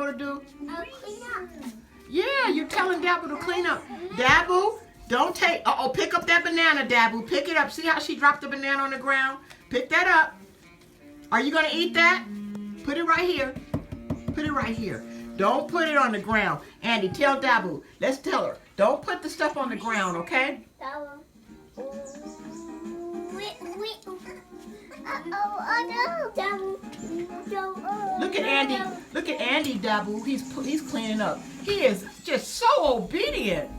Dabble to do? Clean up. Yeah, you're telling Dabble to clean up. Dabble, don't take, pick up that banana, Dabble. Pick it up. See how she dropped the banana on the ground? Pick that up. Are you going to eat that? Put it right here. Put it right here. Don't put it on the ground. Andy, tell Dabble. Let's tell her. Don't put the stuff on the ground, okay? Dabble. Look at Andy. Look at Andy, Dabble. He's cleaning up. He is just so obedient.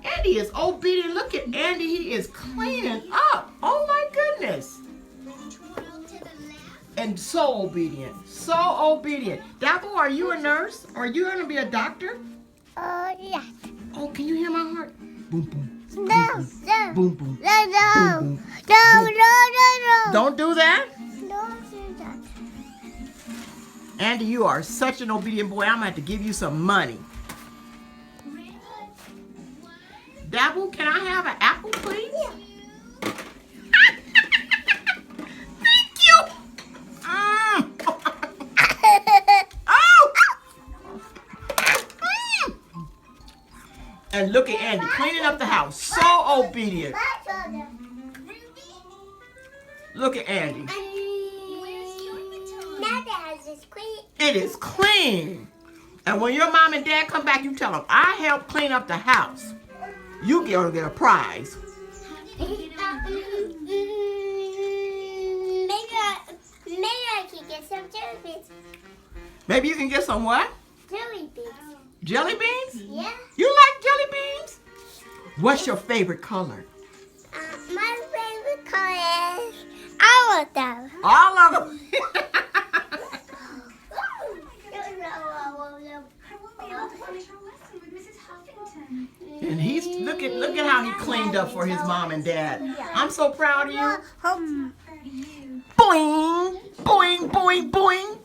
Andy is obedient. Look at Andy. He is cleaning up. Oh my goodness. And so obedient. So obedient. Dabble, are you a nurse? Are you going to be a doctor? Yeah. Oh, can you hear my heart? Boom, boom. No. Boom, boom. No. Boom, boom. No. Don't do that? Don't do that. Andy, you are such an obedient boy. I'm going to have to give you some money. Dabble, can I have an apple, please? Thank you. Oh! And look at Andy cleaning up the house. So obedient. Look at Andy. Now the house is clean. It is clean. And when your mom and dad come back, you tell them, I helped clean up the house. You get a prize. Maybe I can get some jelly beans. Maybe you can get some what? Jelly beans. Jelly beans? Yeah. You like jelly beans? What's your favorite color? My favorite color is all of them. All of them. And he's look at how he cleaned up for his mom and dad. I'm so proud of you. Boing, boing, boing, boing.